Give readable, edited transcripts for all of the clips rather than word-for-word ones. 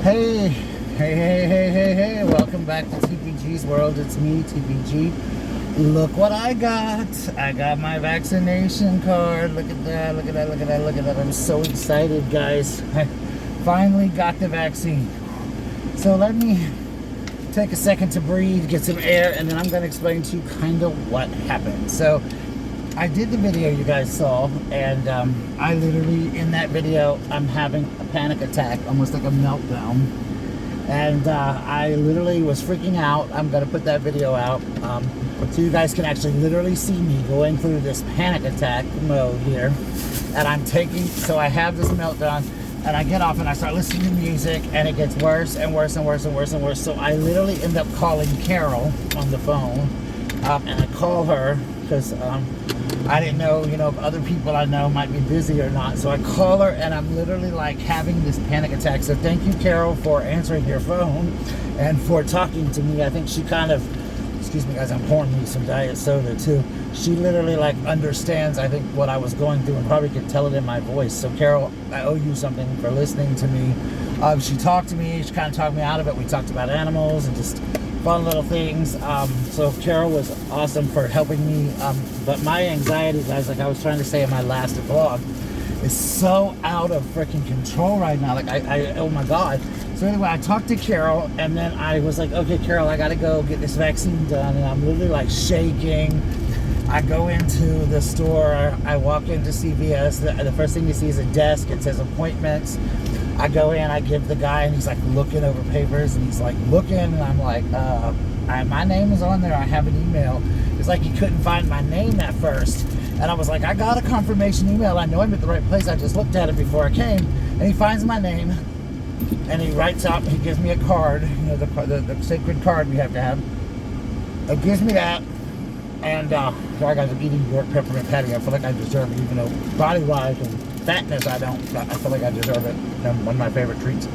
Hey, welcome back to TPG's world. It's me, TPG. Look what I got. I got my vaccination card. Look at that, look at that, look at that, look at that. I'm so excited, guys. I finally got the vaccine. So let me take a second to breathe, get some air, and then I'm going to explain to you kind of what happened. So I did the video you guys saw, and I literally, in that video, I'm having a panic attack, almost like a meltdown. And I literally was freaking out. I'm going to put that video out so you guys can actually literally see me going through this panic attack mode here. And so I have this meltdown, and I get off and I start listening to music, and it gets worse and worse and worse and worse and worse. So I literally end up calling Carol on the phone, and I call her because I didn't know, if other people I know might be busy or not. So I call her, and I'm literally like having this panic attack. So thank you, Carol, for answering your phone and for talking to me. I think she kind of, excuse me guys, I'm pouring me some diet soda too. She literally like understands, I think, what I was going through, and probably could tell it in my voice. So Carol, I owe you something for listening to me. She talked to me, she kind of talked me out of it. We talked about animals and just fun little things. So Carol was awesome for helping me. But my anxiety, guys, like I was trying to say in my last vlog, is so out of freaking control right now. Like oh my God. So anyway, I talked to Carol, and then I was like, okay, Carol, I gotta go get this vaccine done. And I'm literally like shaking. I go into the store, I walk into CVS. The first thing you see is a desk. It says appointments. I go in, I give the guy, and he's like looking over papers, and he's like looking, and I'm like, my name is on there, I have an email. It's like he couldn't find my name at first. And I was like, I got a confirmation email, I know I'm at the right place, I just looked at it before I came. And he finds my name, and he writes out, he gives me a card, the sacred card we have to have. It gives me that, and sorry guys, I'm eating York peppermint patty. I feel like I deserve it, even though body-wise and fatness I don't. I feel like I deserve it. One of my favorite treats. So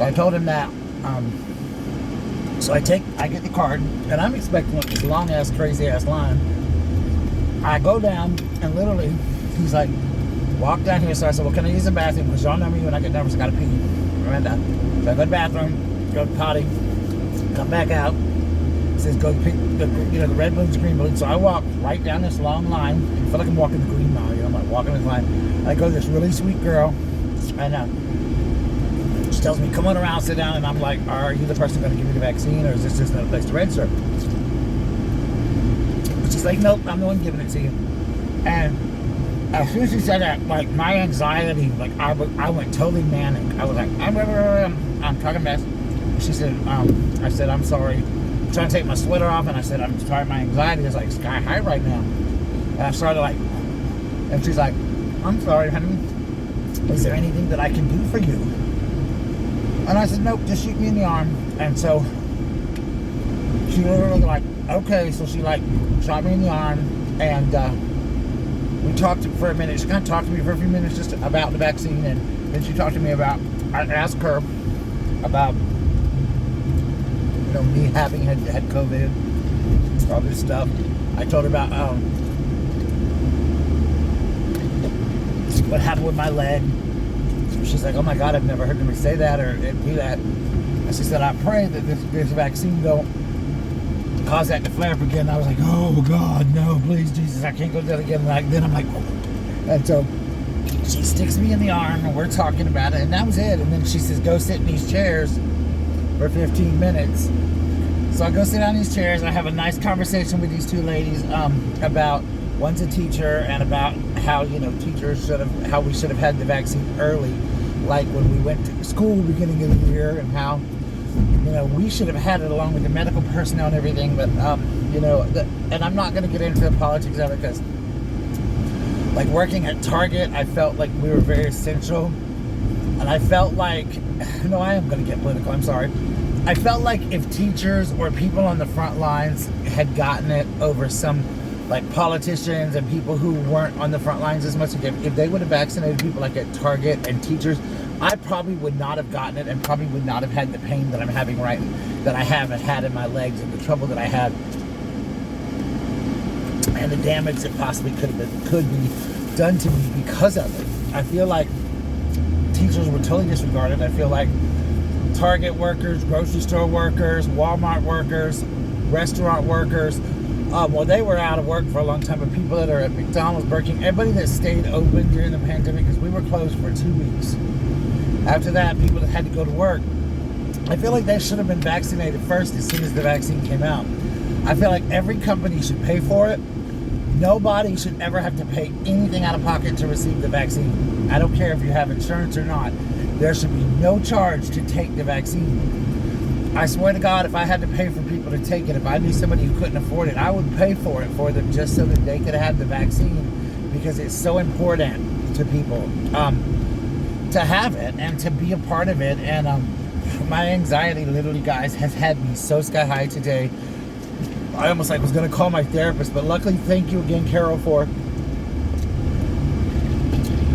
I told him that. So I get the card, and I'm expecting like this long ass, crazy ass line. I go down, and literally, he's like, walk down here. So I said, well, can I use the bathroom? Because y'all know me when I get nervous, I gotta pee. Right down. So I go to the bathroom, go to the potty, come back out. It says go pick the red balloons, green balloons. So I walk right down this long line. I feel like I'm walking the Green Mile. I'm like walking this line. I go to this really sweet girl, and she tells me, come on around, sit down. And I'm like, are you the person going to give me the vaccine, or is this just another place to register? She's like, nope, I'm the one giving it to you. And as soon as she said that, like my anxiety, like I went totally manic. I was like, I'm talking mess. She said, I said, I'm sorry. I'm trying to take my sweater off, and I said, I'm sorry, my anxiety is like sky high right now. And I started like, and she's like, I'm sorry, honey. Is there anything that I can do for you? And I said, nope, just shoot me in the arm. And so she literally like, okay. So she like shot me in the arm, and we talked for a minute. She kind of talked to me for a few minutes just about the vaccine, and then she talked to me about, I asked her about, me having had COVID, all this stuff. I told her about what happened with my leg. She's like, oh my God, I've never heard anybody say that or do that. And she said, I pray that this vaccine don't cause that to flare up again. I was like, oh God, no, please, Jesus, I can't go do that again. And then I'm like, oh. And so she sticks me in the arm, and we're talking about it, and that was it. And then she says, go sit in these chairs for 15 minutes. So I go sit down in these chairs. I have a nice conversation with these two ladies about, one's a teacher, and about how, teachers how we should have had the vaccine early, like when we went to school beginning of the year, and how, we should have had it along with the medical personnel and everything. But, and I'm not going to get into the politics of it, because like working at Target, I felt like we were very essential. And I felt like, no, I am going to get political, I'm sorry. I felt like if teachers or people on the front lines had gotten it over some like politicians and people who weren't on the front lines as much, if they would have vaccinated people like at Target and teachers, I probably would not have gotten it, and probably would not have had the pain that I'm having that I haven't had in my legs, and the trouble that I had, and the damage that possibly could be done to me because of it. I feel like teachers were totally disregarded. I feel like Target workers, grocery store workers, Walmart workers, restaurant workers, well, they were out of work for a long time, but people that are at McDonald's, Burger King, everybody that stayed open during the pandemic, because we were closed for 2 weeks. After that, people that had to go to work, I feel like they should have been vaccinated first as soon as the vaccine came out. I feel like every company should pay for it. Nobody should ever have to pay anything out of pocket to receive the vaccine. I don't care if you have insurance or not. There should be no charge to take the vaccine. I swear to God, if I had to pay for people to take it, if I knew somebody who couldn't afford it, I would pay for it for them just so that they could have the vaccine, because it's so important to people to have it and to be a part of it. And my anxiety, literally, guys, has had me so sky high today. I almost was going to call my therapist, but luckily, thank you again, Carol, for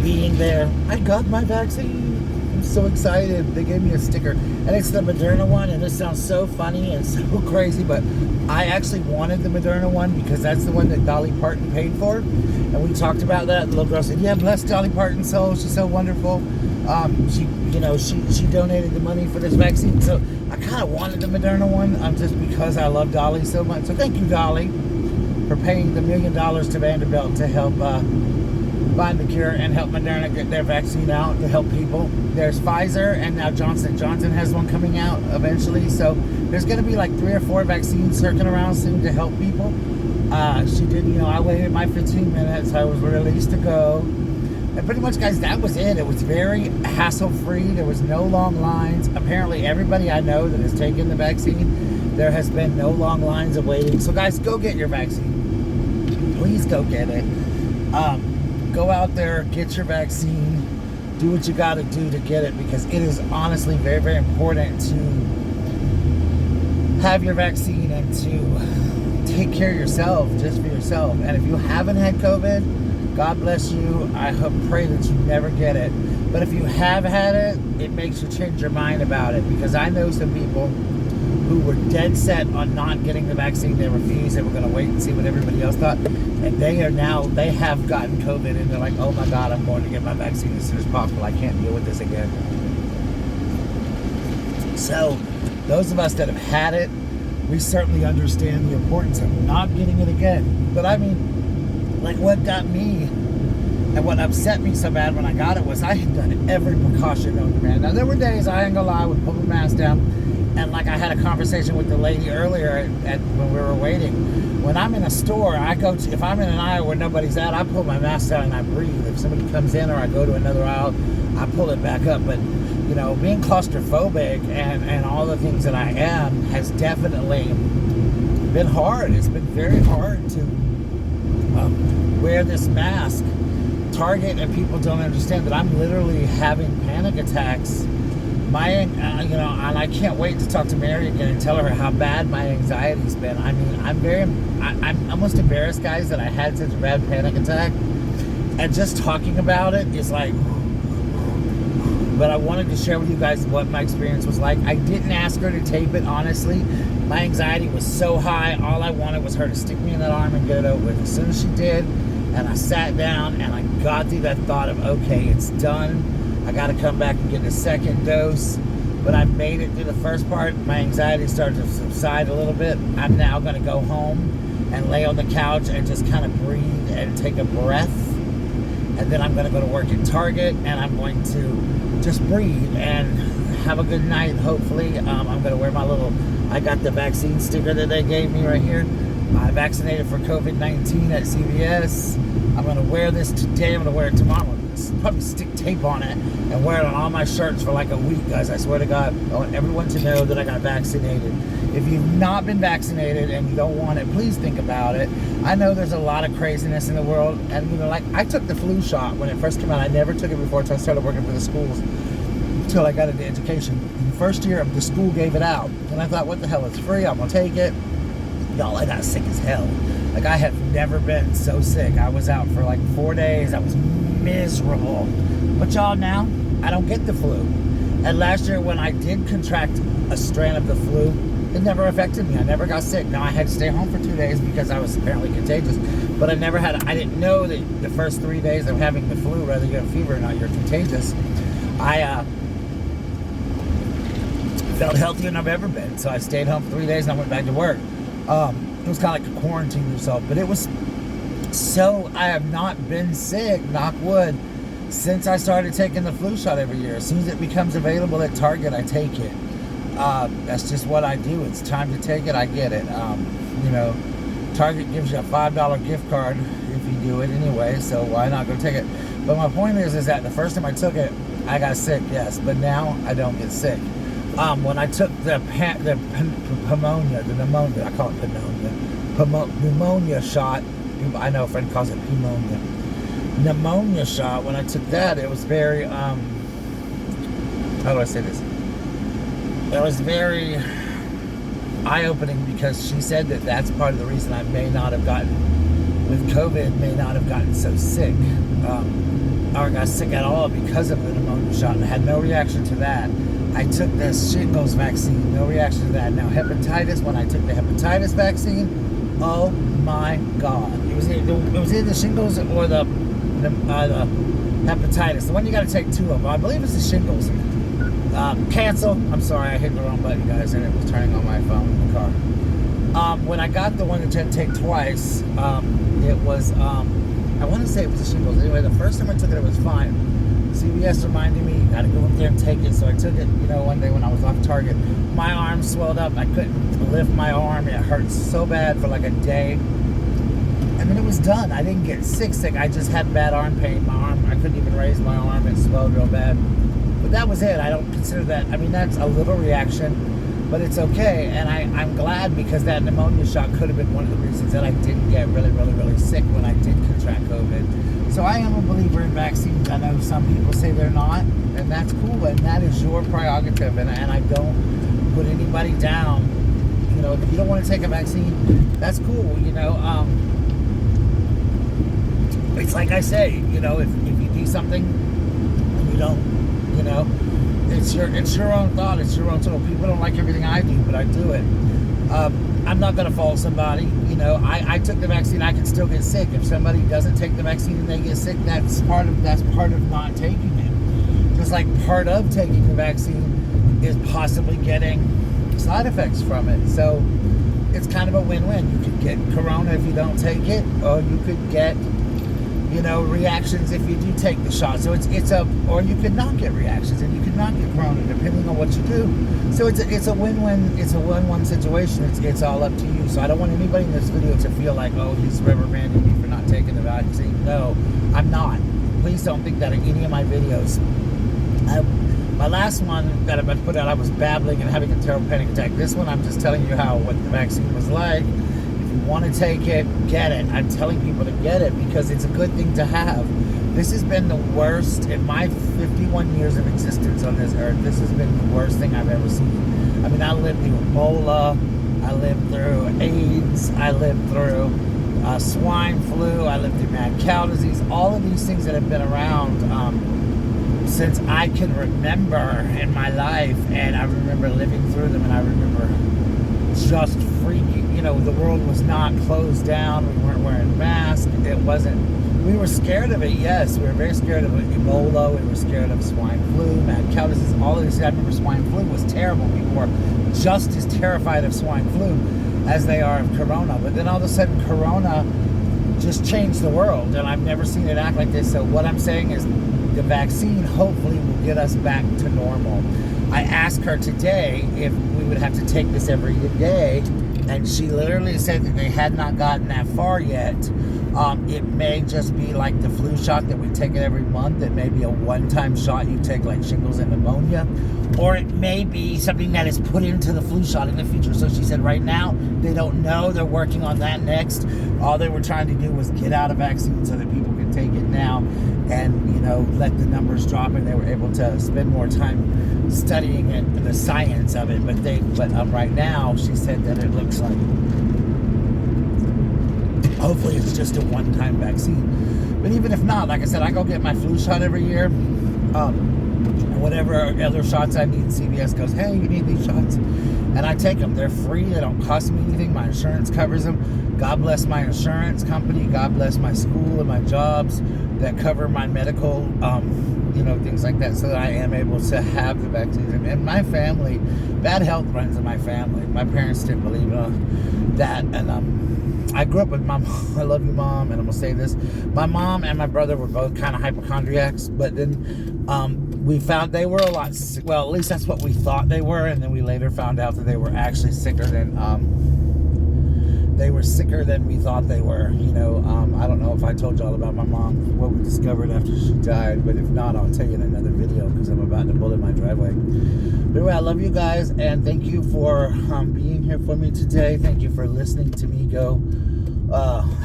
being there. I got my vaccine. I'm so excited. They gave me a sticker, and it's the Moderna one, and this sounds so funny and so crazy, but I actually wanted the Moderna one because that's the one that Dolly Parton paid for, and we talked about that. The little girl said, yeah, bless Dolly Parton's soul, she's so wonderful. She donated the money for this vaccine, so I kind of wanted the Moderna one, just because I love Dolly so much. So thank you, Dolly, for paying the $1 million to Vanderbilt to help find the cure and help Moderna get their vaccine out to help people. There's Pfizer, and now Johnson & Johnson has one coming out eventually. So there's going to be like 3 or 4 vaccines circling around soon to help people. She did, I waited my 15 minutes. I was released to go. And pretty much, guys, that was it. It was very hassle-free. There was no long lines. Apparently, everybody I know that has taken the vaccine, there has been no long lines of waiting. So, guys, go get your vaccine. Please go get it. Go out there, get your vaccine, do what you got to do to get it, because it is honestly very, very important to have your vaccine and to take care of yourself, just for yourself. And if you haven't had COVID, God bless you. I pray that you never get it. But if you have had it, it makes you change your mind about it, because I know some people who were dead set on not getting the vaccine. They refused. They were going to wait and see what everybody else thought. And they have gotten COVID, and they're like, oh my God, I'm going to get my vaccine as soon as possible. I can't deal with this again. So those of us that have had it, we certainly understand the importance of not getting it again. But I mean, like, what got me and what upset me so bad when I got it was I had done every precaution known to man. Now, there were days, I ain't gonna lie, I would pull the mask down, and like I had a conversation with the lady earlier when we were waiting. When I'm in a store, if I'm in an aisle where nobody's at, I pull my mask down and I breathe. If somebody comes in or I go to another aisle, I pull it back up. But, being claustrophobic and all the things that I am has definitely been hard. It's been very hard to wear this mask. Target and people don't understand that I'm literally having panic attacks. And I can't wait to talk to Mary again and tell her how bad my anxiety's been. I mean, I'm almost embarrassed, guys, that I had such a bad panic attack. And just talking about it is like, but I wanted to share with you guys what my experience was like. I didn't ask her to tape it, honestly. My anxiety was so high, all I wanted was her to stick me in that arm and get it over with. As soon as she did, and I sat down and I got through that thought of, okay, it's done. I got to come back and get the second dose. But I made it through the first part. My anxiety started to subside a little bit. I'm now going to go home and lay on the couch and just kind of breathe and take a breath. And then I'm going to go to work at Target, and I'm going to just breathe and have a good night, hopefully. I'm going to wear I got the vaccine sticker that they gave me right here. I vaccinated for COVID-19 at CVS. I'm going to wear this today. I'm going to wear it tomorrow. Probably stick tape on it and wear it on all my shirts for like a week, guys. I swear to God, I want everyone to know that I got vaccinated. If you've not been vaccinated and you don't want it, please think about it. I know there's a lot of craziness in the world, and I took the flu shot when it first came out. I never took it before until I started working for the schools, until I got into education. In the first year, the school gave it out, and I thought, what the hell, it's free, I'm gonna take it. Y'all, I got sick as hell. Like, I have never been so sick. I was out for like 4 days. I was miserable. But y'all, now I don't get the flu. And last year when I did contract a strand of the flu, it never affected me. I never got sick. Now I had to stay home for 2 days because I was apparently contagious. But I didn't know that the first 3 days of having the flu, whether you have fever or not, you're contagious. I felt healthier than I've ever been. So I stayed home for 3 days and I went back to work. It was kind of like a quarantine yourself, but it was so, I have not been sick, knock wood, since I started taking the flu shot every year. As soon as it becomes available at Target, I take it. That's just what I do. It's time to take it, I get it. You know, Target gives you a $5 gift card if you do it anyway, so why not go take it? But my point is that the first time I took it, I got sick, yes, but now I don't get sick. When I took the pneumonia, I call it pneumonia shot. I know a friend calls it pneumonia shot. When I took that, it was very, how do I say this? It was very eye-opening because she said that that's part of the reason I may not have gotten, with COVID, may not have gotten so sick. Or got sick at all because of the pneumonia shot. And I had no reaction to that. I took the shingles vaccine, no reaction to that. Now hepatitis, when I took the hepatitis vaccine, oh my God. It was either the shingles or the hepatitis. The one you got to take 2 of them. I believe it's the shingles. Cancel. I'm sorry, I hit the wrong button, guys, and it was turning on my phone in the car. When I got the one that you had to take twice, it was, I want to say it was the shingles. Anyway, the first time I took it, it was fine. CVS reminded me, got to go up there and take it. So I took it, you know, one day when I was off Target. My arm swelled up. I couldn't lift my arm. It hurt so bad for like a day. And then it was done. I didn't get sick. I just had bad arm pain. My arm, I couldn't even raise my arm. It swelled real bad. But that was it. I don't consider that, I mean, that's a little reaction, but it's okay. And I'm glad because that pneumonia shot could have been one of the reasons that I didn't get really, really, really sick when I did contract COVID. So I am a believer in vaccines. I know some people say they're not, and that's cool, and that is your prerogative, and I don't put anybody down. You know, if you don't want to take a vaccine, that's cool, you know. It's like I say, you know, if you do something and you don't, you know, it's your own thought, it's your own tool. People don't like everything I do, but I do it. I'm not going to fault somebody. You know, I took the vaccine. I can still get sick. If somebody doesn't take the vaccine and they get sick, that's part of not taking it. Just like part of taking the vaccine is possibly getting side effects from it. So it's kind of a win-win. You could get corona if you don't take it, or you could get, you know, reactions if you do take the shot. So or you could not get reactions and you could not get corona depending on what you do. So it's a win-win. It's a win-win situation. It's all up to you. So I don't want anybody in this video to feel like, oh, he's reprimanding me for not taking the vaccine. No, I'm not. Please don't think that in any of my videos. My last one that I put out, I was babbling and having a terrible panic attack. This one, I'm just telling you what the vaccine was like. If you want to take it, get it. I'm telling people to get it because it's a good thing to have. This has been the worst in my 51 years of existence on this earth. This has been the worst thing I've ever seen. I mean, I lived through Ebola, I lived through AIDS, I lived through swine flu, I lived through mad cow disease, all of these things that have been around since I can remember in my life, and I remember living through them, and I remember just freaking, you know, the world was not closed down, we weren't wearing masks, we were scared of it, yes, we were very scared of Ebola, we were scared of swine flu, mad cow disease, all of this. I remember swine flu was terrible. People were just as terrified of swine flu as they are of corona, but then all of a sudden corona just changed the world, and I've never seen it act like this. So what I'm saying is the vaccine hopefully will get us back to normal. I asked her today if we would have to take this every day, and she literally said that they had not gotten that far yet. It may just be like the flu shot that we take it every month. It may be a one-time shot you take like shingles and pneumonia, or it may be something that is put into the flu shot in the future. So she said right now they don't know. They're working on that next. All they were trying to do was get out a vaccine so that people could take it now and, you know, let the numbers drop, and they were able to spend more time studying it and the science of it. But right now she said that it looks like hopefully it's just a one-time vaccine. But even if not, like I said, I go get my flu shot every year. Whatever other shots I need, CVS goes, hey, you need these shots. And I take them. They're free. They don't cost me anything. My insurance covers them. God bless my insurance company. God bless my school and my jobs that cover my medical you know, things like that, so that I am able to have the vaccines. And my family, bad health runs in my family. My parents didn't believe that, and I grew up with my mom. I love you, Mom, and I'm gonna say this: my mom and my brother were both kind of hypochondriacs, but then we found they were a lot sick. Well, at least that's what we thought they were, and then we later found out that they were actually sicker than we thought they were. You know, I don't know if I told y'all about my mom, what we discovered after she died, but if not, I'll tell you in another video because I'm about to pull in my driveway. But anyway, I love you guys, and thank you for being here for me today. Thank you for listening to me go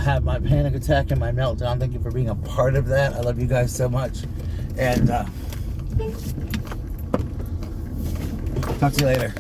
have my panic attack and my meltdown. Thank you for being a part of that. I love you guys so much, and talk to you later.